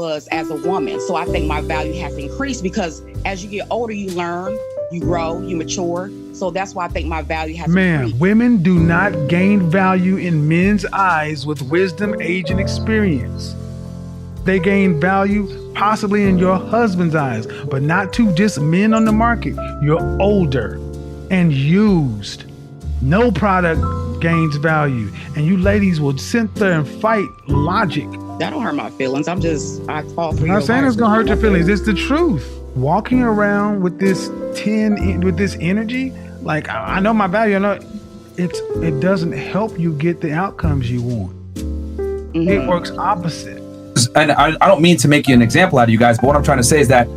was as a woman. So I think my value has increased because as you get older, you learn, you grow, you mature. So that's why I think my value has increased. Women do not gain value in men's eyes with wisdom, age, and experience. They gain value possibly in your husband's eyes, but not to just men on the market. You're older and used. No product gains value. And you ladies will sit there and fight logic. That don't hurt my feelings. I fall for I'm not saying it's gonna hurt your feelings. It's the truth. Walking around with this energy, like I know my value. I know it doesn't help you get the outcomes you want. Mm-hmm. It works opposite. And I don't mean to make you an example out of you guys, but what I'm trying to say is that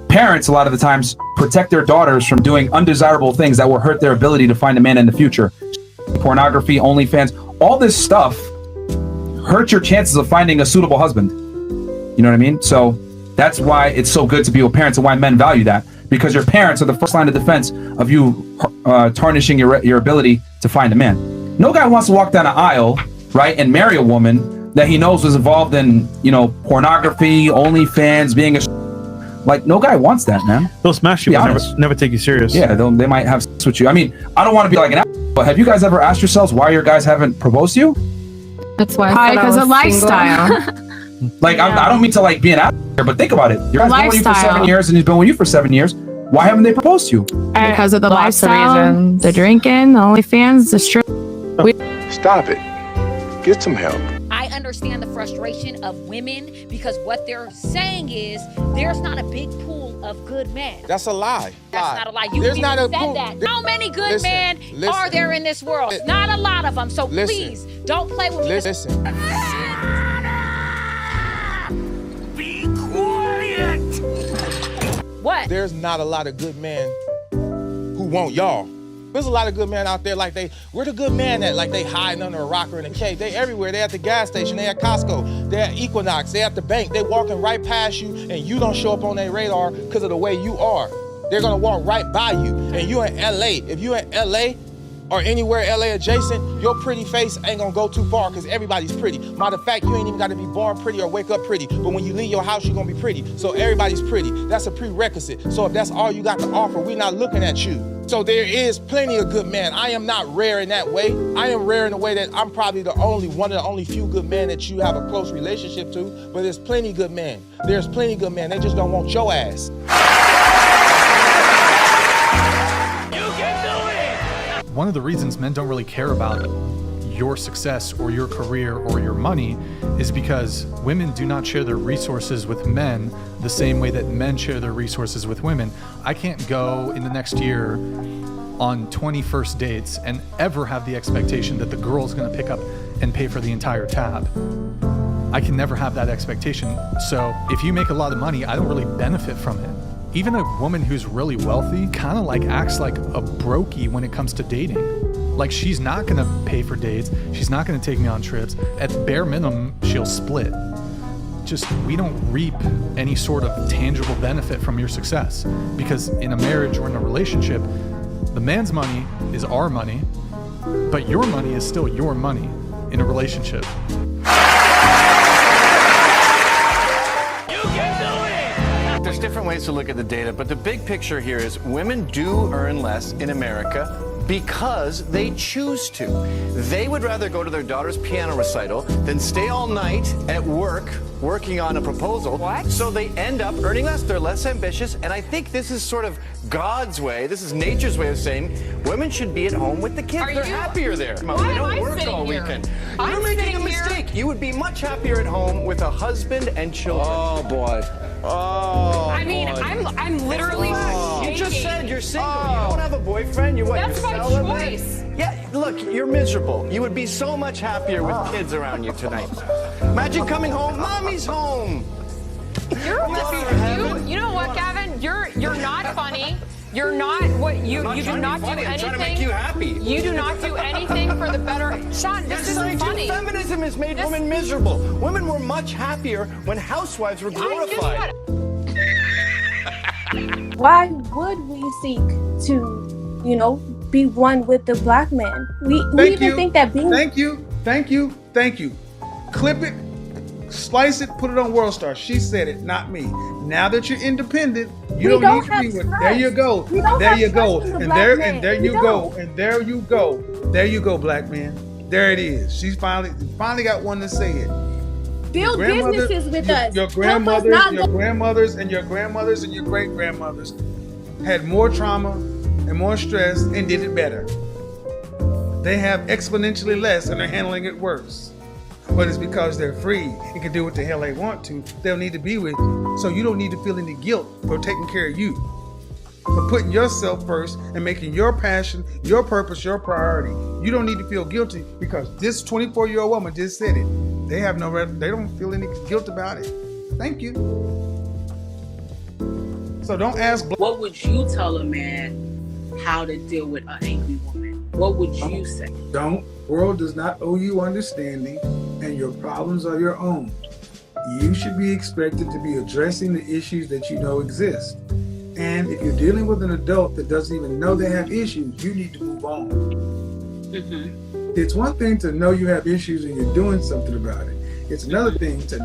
parents a lot of the times protect their daughters from doing undesirable things that will hurt their ability to find a man in the future. Pornography, OnlyFans, all this stuff hurts your chances of finding a suitable husband. You know what I mean? So that's why it's so good to be with parents and why men value that, because your parents are the first line of defense of you tarnishing your ability to find a man. No guy wants to walk down an aisle, right, and marry a woman that he knows was involved in, pornography, OnlyFans, being like, no guy wants that, man. They'll smash you, never take you serious. Yeah, they might have sex with you. I mean, I don't want to be like an ass, but have you guys ever asked yourselves why your guys haven't proposed to you? That's why. Probably because of lifestyle. Like, yeah. I don't mean to like be an ass here, but think about it. Your guy's been with you for 7 years, and he's been with you for 7 years. Why haven't they proposed to you? Because of the lifestyle, the drinking, the OnlyFans, the strip. Stop it. Get some help. I understand the frustration of women because what they're saying is there's not a big pool of good men. That's a lie. That's not a lie. You even said that. How many good men are there in this world? Not a lot of them. So please don't play with me. Listen. Be quiet. What? There's not a lot of good men who want y'all. There's a lot of good men out there where the good man at? Like they hiding under a rock or in a cave. They everywhere. They at the gas station. They at Costco. They at Equinox. They at the bank. They walking right past you and you don't show up on their radar because of the way you are. They're gonna walk right by you. And you in LA. If you in LA or anywhere LA adjacent, your pretty face ain't gonna go too far because everybody's pretty. Matter of fact, you ain't even gotta be born pretty or wake up pretty. But when you leave your house, you're gonna be pretty. So everybody's pretty. That's a prerequisite. So if that's all you got to offer, we're not looking at you. So there is plenty of good men. I am not rare in that way. I am rare in the way that I'm probably one of the only few good men that you have a close relationship to, but there's plenty good men. There's plenty good men. They just don't want your ass. You can do it! One of the reasons men don't really care about your success or your career or your money is because women do not share their resources with men the same way that men share their resources with women. I can't go in the next year on 20 first dates and ever have the expectation that the girl's gonna pick up and pay for the entire tab. I can never have that expectation. So if you make a lot of money, I don't really benefit from it. Even a woman who's really wealthy kind of acts like a brokey when it comes to dating. Like, she's not gonna pay for dates. She's not gonna take me on trips. At bare minimum, she'll split. We don't reap any sort of tangible benefit from your success, because in a marriage or in a relationship, the man's money is our money, but your money is still your money in a relationship. There's different ways to look at the data, but the big picture here is women do earn less in America because they choose to. They would rather go to their daughter's piano recital than stay all night at work working on a proposal. What? So they end up earning less. They're less ambitious. And I think this is sort of God's way. This is nature's way of saying women should be at home with the kids. They're happier there. Why they am don't I work sitting all here? weekend. I'm You're making a sitting here. mistake. You would be much happier at home with a husband and children. Oh boy. Oh. I mean, boy. I'm literally You just shaking. said you're single. You don't have a boyfriend. You're what? That's you're my celibate? choice. Yeah, look, you're miserable. You would be so much happier with kids around you tonight. Imagine coming home, mommy's home. You know what, Gavin? You're not funny. You're not what you do not do anything. I'm trying to make you happy. You do not do anything for the better. Sean, this isn't funny. Feminism has made women miserable. Women were much happier when housewives were glorified. Why would we seek to, be one with the black man? We even think that being... Thank you. Clip it Slice it, put it on World Star. She said it, not me. Now that you're independent, you don't need to be with. There you go. There you go. And there you go. And there you go. There you go, black man. There it is. She's finally got one to say it. Build businesses with us. Your grandmothers and your great grandmothers had more trauma and more stress and did it better. They have exponentially less and they're handling it worse. But it's because they're free and can do what the hell they want to. They'll need to be with you. So you don't need to feel any guilt for taking care of you. For putting yourself first and making your passion, your purpose, your priority. You don't need to feel guilty because this 24-year-old woman just said it. They don't feel any guilt about it. Thank you. So don't ask. What would you tell a man how to deal with an angry woman? What would you say? Don't. World does not owe you understanding, and your problems are your own. You should be expected to be addressing the issues that you know exist. And if you're dealing with an adult that doesn't even know they have issues, you need to move on. Mm-hmm. It's one thing to know you have issues and you're doing something about it. It's another thing to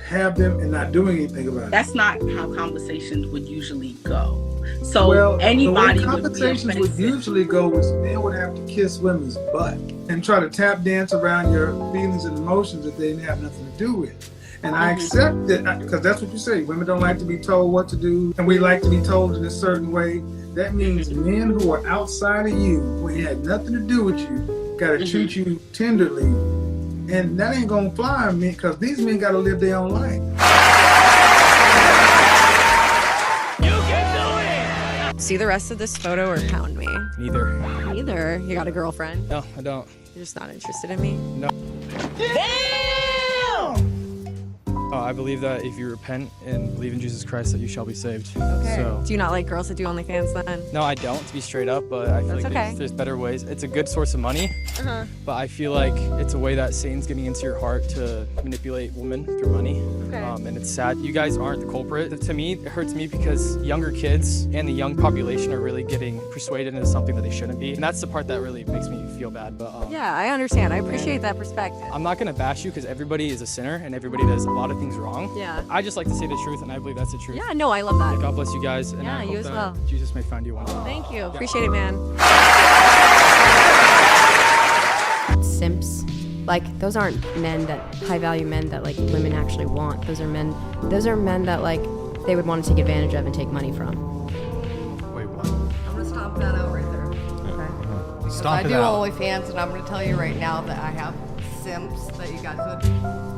have them and not doing anything about it. That's not how conversations would usually go. So anybody the way conversations would usually go was men would have to kiss women's butt and try to tap dance around your feelings and emotions that they didn't have nothing to do with. And I accept that because that's what you say. Women don't like to be told what to do, and we like to be told in a certain way. That means men who are outside of you, who had nothing to do with you, got to treat you tenderly. And that ain't going to fly on me because these men got to live their own life. See the rest of this photo or pound me? Neither. Neither. You got a girlfriend? No, I don't. You're just not interested in me? No. I believe that if you repent and believe in Jesus Christ, that you shall be saved. Okay. So, do you not like girls that do OnlyFans then? no, I don't, to be straight up, but I feel like there's better ways. It's a good source of money, but I feel like it's a way that Satan's getting into your heart to manipulate women through money. And it's sad. You guys aren't the culprit. To me, it hurts me because younger kids and the young population are really getting persuaded into something that they shouldn't be. And that's the part that really makes me feel bad. But yeah, I understand. I appreciate that perspective. I'm not going to bash you because everybody is a sinner and everybody does a lot of things wrong. Yeah. I just like to say the truth, and I believe that's the truth. Yeah, no, I love that. God bless you guys. And Yeah, I hope you as that well. Jesus may find you one day. Thank you. Appreciate it, man. Simps. Like, those aren't men that, high value men that like women actually want. Those are men that like they would want to take advantage of and take money from. Wait, what? I'm gonna stomp that out right there. Okay. Stomp I it do out. OnlyFans, and I'm gonna tell you right now that I have simps that you guys would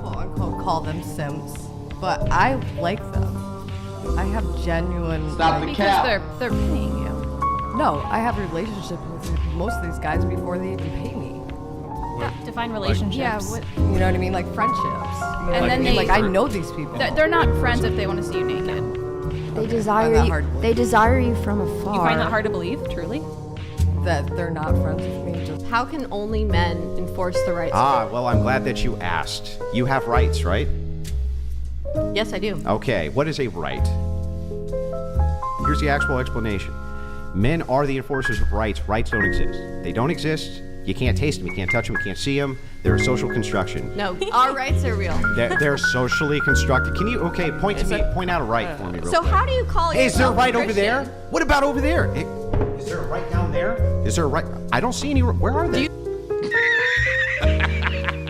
quote unquote call them simps, but I like them. I have genuine. Because they're paying you. No, I have relationships with most of these guys before they even pay me. Define relationships. Yeah, you know what I mean, like friendships. You know And what then I mean? they- like I know these people. They're not friends if they want to see you naked. They desire you. They desire you from afar. You find that hard to believe, truly? That they're not friends with me. Just How can only men enforce the rights? Well, I'm glad that you asked. You have rights, right? Yes, I do. Okay, what is a right? Here's the actual explanation. Men are the enforcers of rights. Rights don't exist. They don't exist. You can't taste them, you can't touch them, you can't see them. They're a social construction. No, our rights are real. They're socially constructed. Can you, point out a right for me real So quick. how do you call Hey, is there a yourself right over Christian? there? What about over there? Hey, is there a right down there? Is there a right? I don't see any. Where are they?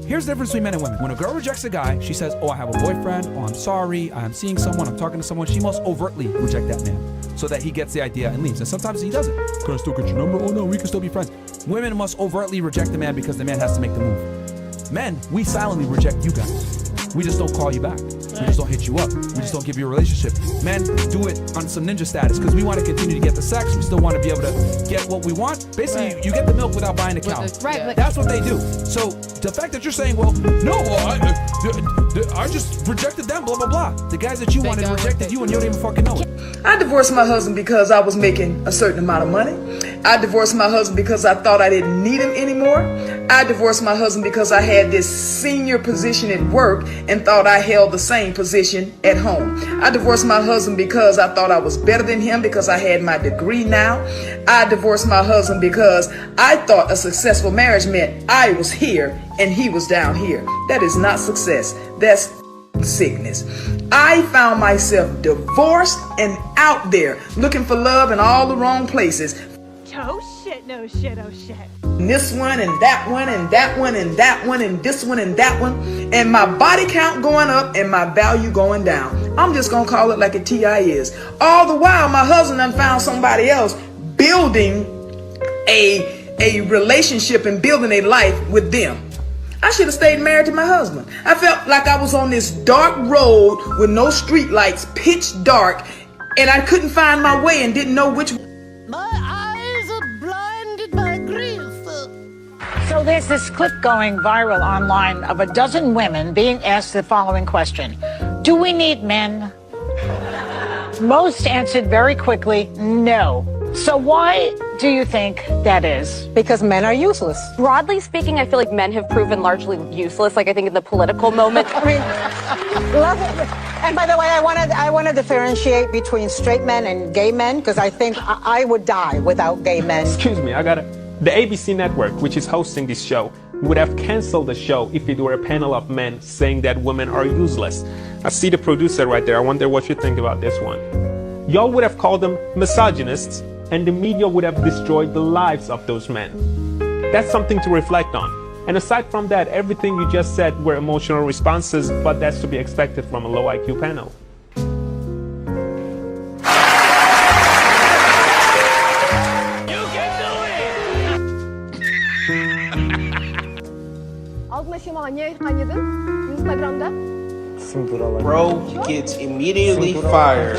Here's the difference between men and women. When a girl rejects a guy, she says, oh, I have a boyfriend, oh, I'm sorry, I'm seeing someone, I'm talking to someone. She must overtly reject that man so that he gets the idea and leaves. And sometimes he doesn't. Can I still get your number? Oh, no, we can still be friends. Women must overtly reject the man because the man has to make the move. Men, we silently reject you guys. We just don't call you back. We just don't hit you up. We just don't give you a relationship. Men do it on some ninja status because we want to continue to get the sex. We still want to be able to get what we want. Basically, you get the milk without buying the cow. Right. That's what they do. So the fact that you're saying, well, no, I just rejected them, blah, blah, blah. The guys that you wanted rejected you and you don't even fucking know it. I divorced my husband because I was making a certain amount of money. I divorced my husband because I thought I didn't need him anymore. I divorced my husband because I had this senior position at work and thought I held the same position at home. I divorced my husband because I thought I was better than him because I had my degree now. I divorced my husband because I thought a successful marriage meant I was here and he was down here. That is not success. That's sickness. I found myself divorced and out there looking for love in all the wrong places. Oh shit, no shit, oh shit. This one and that one and that one and that one and this one and that one, and my body count going up and my value going down. I'm just gonna call it like a TI is. All the while my husband done found somebody else building a relationship and building a life with them. I should have stayed married to my husband. I felt like I was on this dark road with no street lights, pitch dark, and I couldn't find my way and didn't know which. So there's this clip going viral online of a dozen women being asked the following question: do we need men? Most answered very quickly, no. So why do you think that is? Because men are useless. Broadly speaking, I feel like men have proven largely useless. Like I think in the political moment. I mean, and by the way, I want to differentiate between straight men and gay men because I think I would die without gay men. Excuse me, I got it. The ABC network, which is hosting this show, would have canceled the show if it were a panel of men saying that women are useless. I see the producer right there. I wonder what you think about this one. Y'all would have called them misogynists, and the media would have destroyed the lives of those men. That's something to reflect on. And aside from that, everything you just said were emotional responses, but that's to be expected from a low IQ panel. Bro gets immediately fired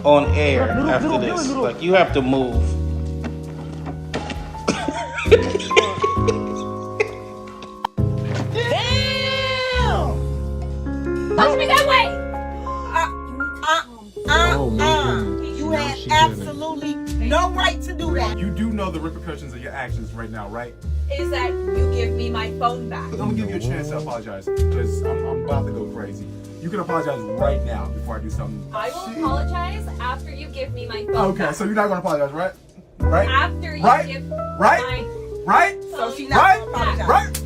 on air after this. Like, you have to move. Damn! Touch me that way! You had absolutely no right to do that. You do know the repercussions of your actions right now, right? Is that you give me my phone back. I'm gonna give you a chance to apologize because I'm about to go crazy. You can apologize right now before I do something. I will apologize after you give me my phone. Okay, so you're not gonna apologize, right? Right? After you give right? Right? So she's not gonna apologize. Right?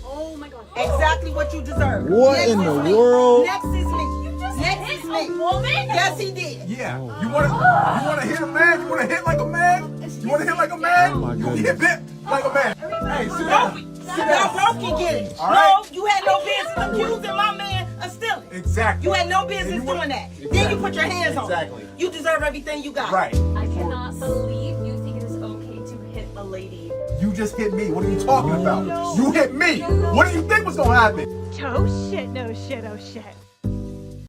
Oh my god. Exactly what you deserve. What in the world? Next is me. Next is me. Yes, he did. Yeah. You wanna hit a man? You wanna hit like a man? You wanna hit like a man? Oh my you goodness. hit bit like a man. Hey, sit down. Y'all both can get it. All right. No, you had no business accusing my man of stealing. Exactly. You had no business doing that. Then you put your hands on Exactly. him. You deserve everything you got. Right. I cannot believe you think it is okay to hit a lady. You just hit me. What are you talking about? You hit me. What do you think was gonna happen? Oh shit, no shit, oh shit.